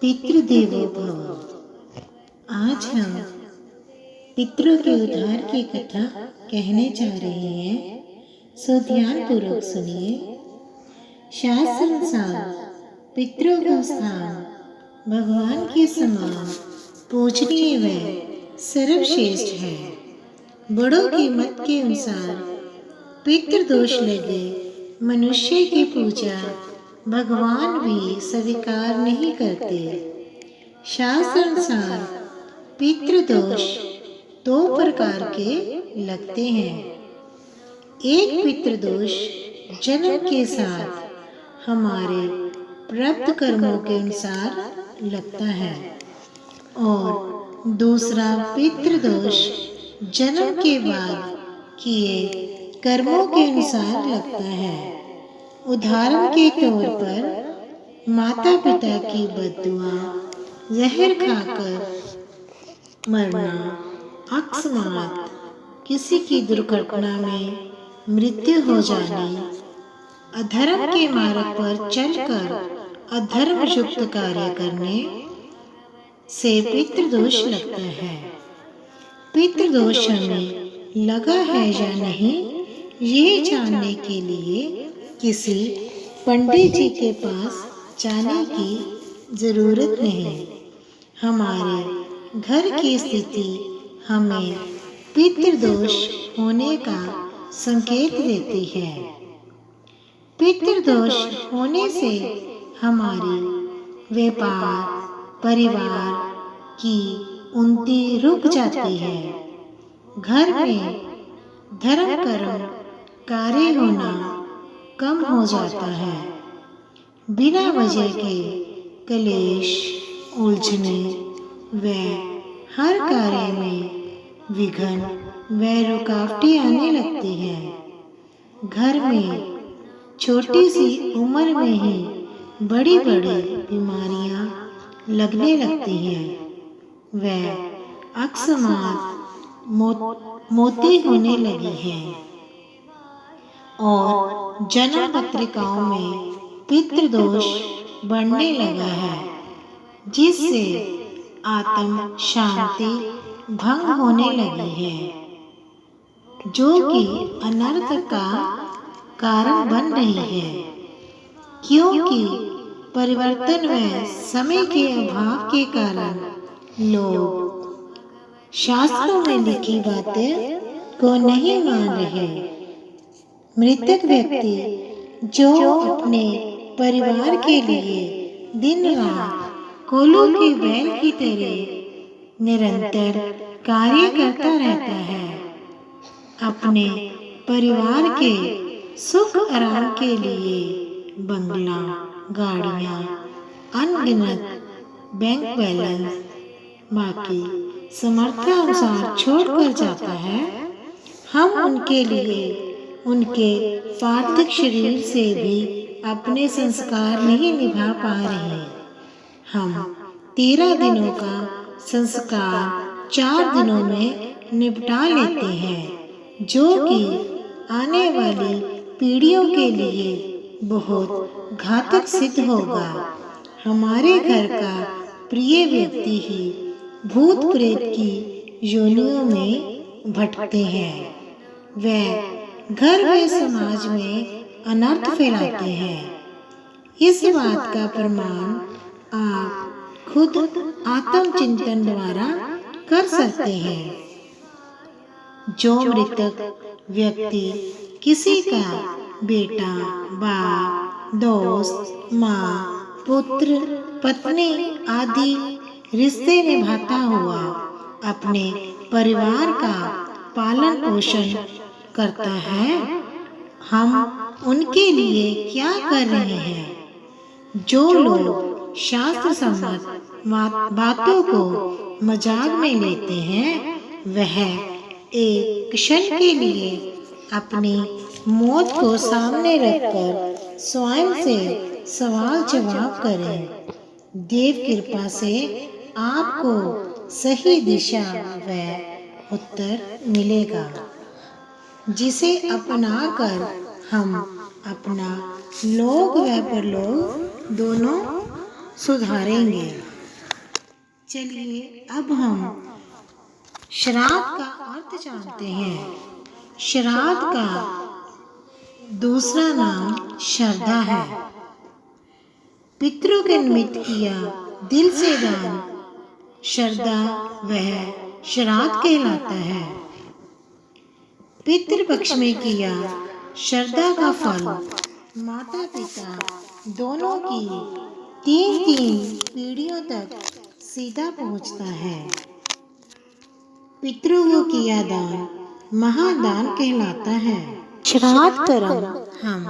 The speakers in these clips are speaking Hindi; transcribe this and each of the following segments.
पितृदेवो भव। आज हम पितरों के उद्धार की कथा कहने जा रहे हैं, सो ध्यान पूर्वक सुनिए। शास्त्र अनुसार पितरों का स्थान भगवान के समान पूजनीय व सर्वश्रेष्ठ है। बड़ों के मत के अनुसार पितृदोष लगे मनुष्य की पूजा भगवान भी स्वीकार नहीं करते। शास्त्र अनुसार पितृदोष दो प्रकार के लगते हैं। एक पितृदोष जन्म के साथ हमारे प्राप्त कर्मों के अनुसार लगता है और दूसरा पितृदोष जन्म के बाद किए कर्मों के अनुसार लगता है। उदाहरण के तौर पर माता पिता की बद्दुआ, जहर खाकर मरना, अकस्मात किसी की दुर्घटना में मृत्यु हो जानी, अधर्म के मार्ग पर चलकर अधर्म युक्त कार्य करने से पितृदोष लगता है। पितृदोष हमें लगा है या नहीं, ये जानने के लिए किसी पंडित जी के पास जाने की जरूरत नहीं। हमारे घर की स्थिति हमें पितृदोष होने का संकेत देती है। पितृदोष होने से हमारी व्यापार, परिवार की उन्नति रुक जाती है। घर में धर्म कर्म कार्य होना कम हो जाता है। बिना वजह के कलेश, उलझने व हर कार्य में विघ्न व रुकावटें आने लगती हैं। घर में छोटी सी उम्र में ही बड़ी बड़ी बीमारियां लगने लगती हैं व अकस्मात मौतें होने लगी हैं और जन्म पत्रिकाओं में पितृदोष बढ़ने लगा है, जिससे आत्म शांति भंग होने लगी है, जो कि अनर्थ का कारण बन रही है। क्योंकि परिवर्तन व समय के अभाव के कारण लोग शास्त्रों में लिखी बातें को नहीं मान रहे। मृतक व्यक्ति जो अपने परिवार के लिए दिन रात कोलों के बैल की तरह निरंतर कार्य करता रहता है, अपने परिवार के सुख आराम के लिए बंगला, गाड़ियाँ, अनगिनत बैंक बैलेंस बाकी समर्थानुसार छोड़कर जाता है। हम उनके लिए उनके पार्थिव शरीर से भी अपने संस्कार नहीं निभा पा रहे। हम 13 दिनों का संस्कार 4 दिनों में निपटा लेते हैं, जो कि आने वाली पीढ़ियों के लिए बहुत घातक सिद्ध होगा। हमारे घर का प्रिय व्यक्ति ही भूत प्रेत की योनियों में भटकते हैं। वह घर व समाज में अनर्थ फैलाते हैं। इस बात का प्रमाण आप खुद आत्मचिंतन द्वारा कर सकते हैं। जो मृतक व्यक्ति किसी का बेटा, बाप, दोस्त, माँ, पुत्र, पत्नी आदि रिश्ते निभाता हुआ अपने परिवार का पालन पोषण करता है, हम उनके लिए क्या कर रहे हैं? जो लोग शास्त्र सम्मत बातों को मजाक में लेते हैं, वह एक क्षण के लिए अपनी मौत को सामने रखकर स्वयं से सवाल जवाब करें। देव कृपा से आपको सही दिशा व उत्तर मिलेगा, जिसे अपनाकर हम अपना लोक व परलोक दोनों सुधारेंगे। चलिए अब हम श्राद्ध का अर्थ जानते हैं। श्राद्ध का दूसरा नाम श्रद्धा है। पितरों के निमित्त किया दिल से दान श्रद्धा वह श्राद्ध कहलाता है। पितृपक्ष में किया श्रद्धा का फल माता पिता दोनों की 3-3 पीढ़ियों तक सीधा पहुंचता है। पितरों को किया दान महादान कहलाता है। श्राद्ध कर्म हम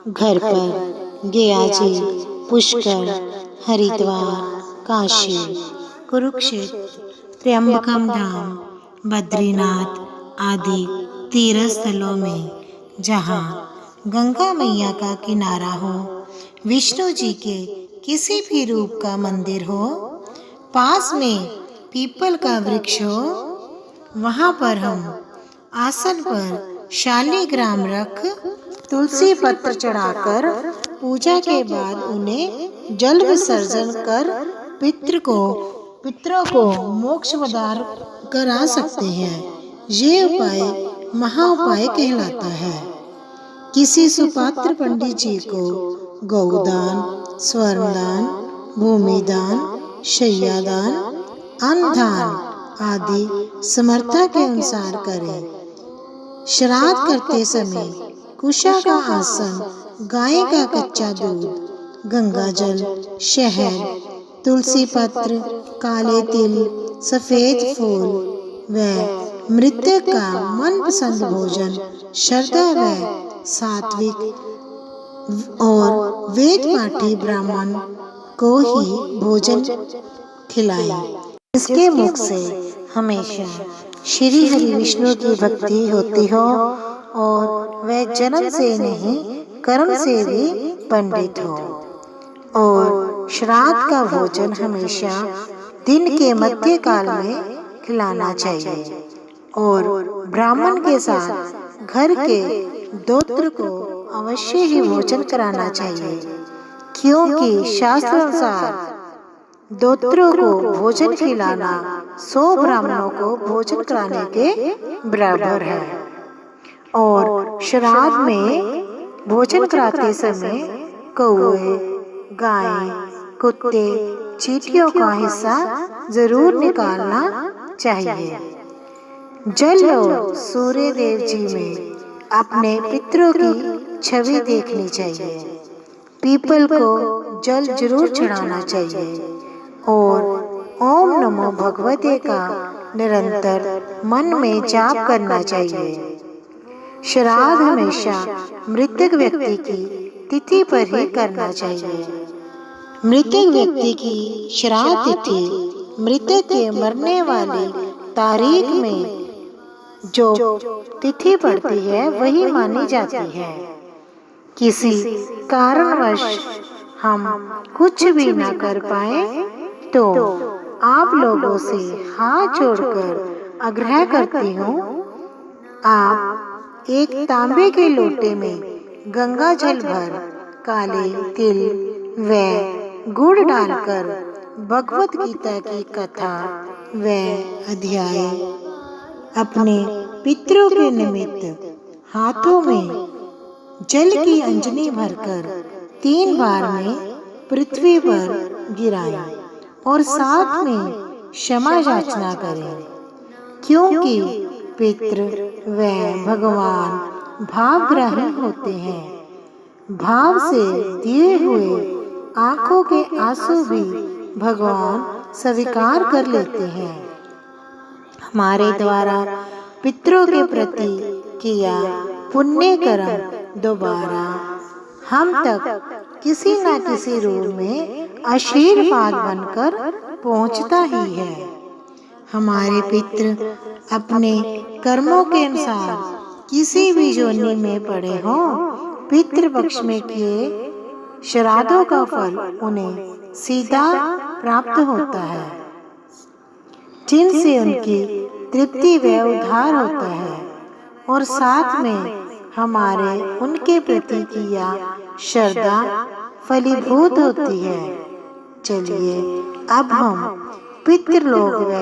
घर पर गया जी, पुष्कर, हरिद्वार, काशी, कुरुक्षेत्र, त्र्यंबकम धाम, बद्रीनाथ आदि तीर्थ स्थलों में जहाँ गंगा मैया का किनारा हो, विष्णु जी के किसी भी रूप का मंदिर हो, पास में पीपल का वृक्ष हो, वहाँ पर हम आसन पर शालिग्राम रख तुलसी पत्र चढ़ाकर पूजा के बाद उन्हें जल विसर्जन कर पितरों को मोक्ष प्रदान करा सकते हैं। ये उपाय महाउपाय कहलाता है। किसी सुपात्र पंडित जी को गौदान, स्वर्णदान, भूमिदान, शय्यादान, अन्नदान आदि समर्था के अनुसार करें। श्राद्ध करते समय कुशा का आसन, गाय का कच्चा दूध, गंगा जल, शहद, तुलसी पत्र, काले तिल, सफेद फूल व मृतक का मनपसंद भोजन श्रद्धा व सात्विक और वेद पाठी ब्राह्मण को ही भोजन खिलाएं। इसके मुख से हमेशा श्री हरि विष्णु की भक्ति होती हो और वह जन्म से नहीं कर्म से भी पंडित हो। और श्राद्ध का भोजन हमेशा दिन के मध्य काल में खिलाना चाहिए और ब्राह्मण के साथ घर के दोत्र को अवश्य ही भोजन कराना चाहिए, क्योंकि शास्त्र अनुसार दोत्रों को भोजन खिलाना 100 ब्राह्मणों को भोजन कराने के बराबर है। और श्राद्ध में भोजन कराते समय कौवे, गाय, कुत्ते, चींटियों का हिस्सा जरूर निकालना चाहिए। जल और सूर्य देव जी में अपने पितरों की छवि देखनी चाहिए। पीपल को जल जरूर चढ़ाना चाहिए और ओम नमो भगवते का निरंतर मन में जाप करना चाहिए। श्राद्ध हमेशा मृतक व्यक्ति की तिथि पर ही करना चाहिए। मृतक व्यक्ति की श्राद्ध तिथि मृतक के मरने वाली तारीख में जो तिथि पड़ती है वही मानी जाती है। किसी कारणवश हम कुछ भी न कर पाए तो आप लोगों से हाथ जोड़कर आग्रह करती हूँ, आप एक तांबे के लोटे में गंगा जल भर काले तिल व गुड़ डालकर भगवत गीता की कथा व अध्याय अपने पितरों के निमित्त हाथों में जल की अंजनी भरकर 3 बार में पृथ्वी पर गिराएं और साथ में क्षमा याचना करें, क्योंकि पितृ व भगवान भावग्राही होते हैं। भाव से दिए हुए आंखों के आंसू भी भगवान स्वीकार कर लेते हैं। हमारे द्वारा पितरों के प्रति किया पुण्य कर्म दोबारा हम तक किसी न किसी रूप में आशीर्वाद बनकर पहुंचता ही है। हमारे पितृ अपने कर्मों के अनुसार किसी भी योनि में पड़े हों, पितृपक्ष में किए श्राद्धों का फल उन्हें सीधा प्राप्त होता है, जिनसे उनकी तृप्ति व उद्धार होता है और साथ में हमारे उनके प्रति किया श्रद्धा फलीभूत होती है। चलिए अब हम पितृलोक व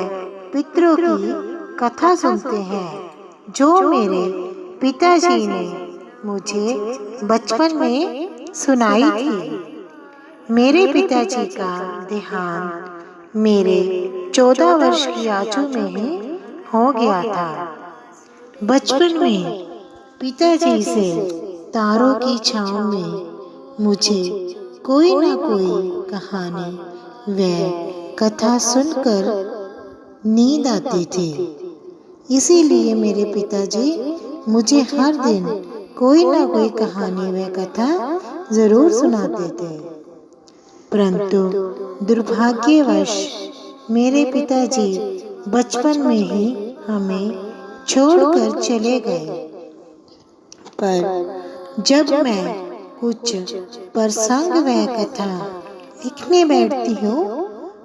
पितरों की कथा सुनते हैं जो मेरे पिताजी ने मुझे बचपन में सुनाई थी। मेरे पिताजी का देहांत मेरे 14 वर्ष की आयु में ही हो गया था। बचपन में पिताजी से तारों की छांव में मुझे कोई ना कोई कहानी व कथा सुनकर नींद आती थी। इसीलिए मेरे पिताजी मुझे हर दिन कोई ना कोई कहानी व कथा जरूर सुनाते थे। परंतु दुर्भाग्यवश मेरे पिताजी बचपन में ही हमें छोड़कर चले गए। पर जब मैं कुछ प्रसंग व कथा लिखने बैठती हूँ,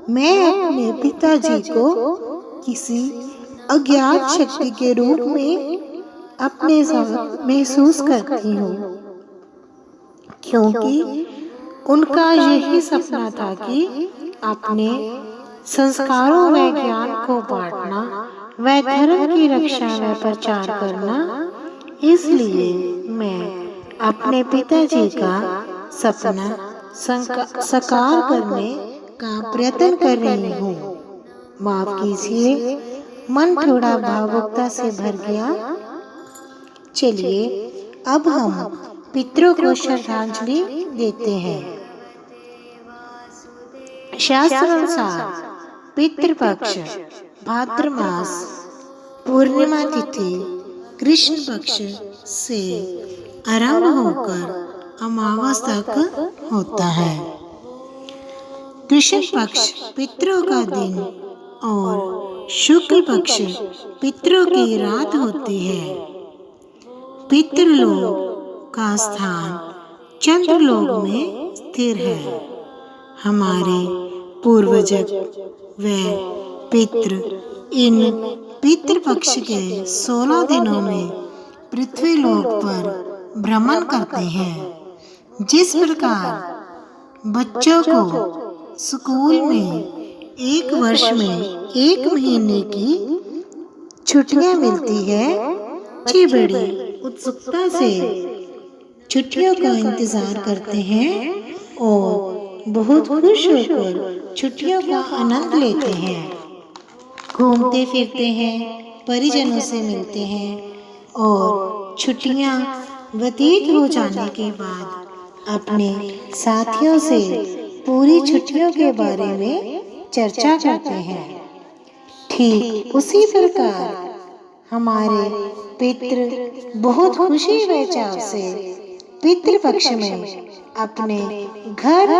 मैं अपने पिताजी को किसी अज्ञात शक्ति के रूप में अपने साथ महसूस करती हूँ, क्योंकि उनका यही सपना था कि अपने संस्कारों व ज्ञान को बांटना व धर्म की रक्षा व प्रचार करना। इसलिए मैं अपने पिताजी का सपना साकार करने का प्रयत्न कर रही हूँ। माफ कीजिए, मन थोड़ा भावुकता से भर गया। चलिए अब हम पितरों को श्रद्धांजलि देते हैं। शास्त्रानुसार पितृपक्ष भाद्र मास पूर्णिमा तिथि कृष्ण पक्ष से आरंभ होकर अमावस तक होता है। कृष्ण पक्ष पितरों का दिन और शुक्ल पक्ष पितरों की रात होती है। पितृलोक का स्थान चंद्रलोक में स्थिर है। हमारे पूर्वज व पितृ इन पितृपक्ष के 16 दिनों में पृथ्वी लोक पर भ्रमण करते हैं। जिस प्रकार बच्चों को स्कूल में एक वर्ष में 1 महीने की छुट्टियां मिलती है, बच्चे बड़ी उत्सुकता से छुट्टियों का इंतजार करते हैं और बहुत खुश होकर छुट्टियों का आनंद लेते हैं। घूमते फिरते हैं, परिजनों से मिलते हैं और छुट्टियां व्यतीत हो जाने के बाद अपने साथियों से पूरी छुट्टियों के बारे में चर्चा करते हैं। ठीक उसी प्रकार हमारे पितृ बहुत खुशी व चाव से पितृपक्ष में अपने घर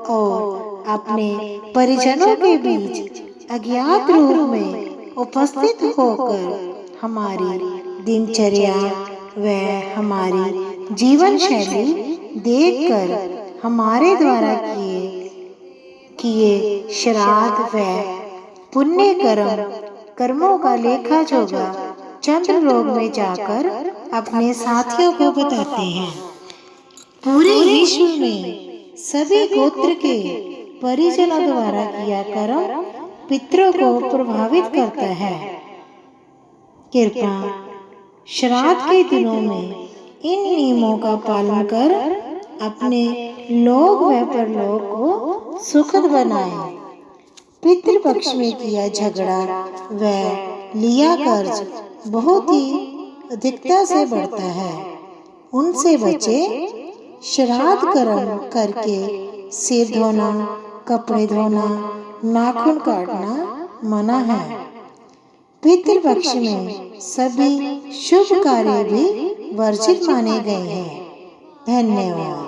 और अपने परिजनों के बीच अज्ञात रूप में उपस्थित होकर हमारी दिनचर्या व हमारी जीवन शैली देखकर हमारे द्वारा किए श्राद्ध व पुण्य कर्मों का लेखा जोखा चंद्रलोक में जाकर अपने साथियों को बताते हैं। पूरे विश्व में सभी गोत्र के परिजनों द्वारा किया कर्म पितरों को प्रभावित करता है। कृपया श्राद्ध के दिनों में इन नियमों का पालन कर अपने लोक व परलोक को सुखद बनाएं। पितृपक्ष में किया झगड़ा व लिया कर्ज बहुत ही अधिकता से बढ़ता है, उनसे बचे। श्राद्ध कर्म करके सिर धोना, कपड़े धोना, नाखून काटना मना है। पितृपक्ष में सभी शुभ कार्य भी वर्जित माने गए हैं। धन्यवाद।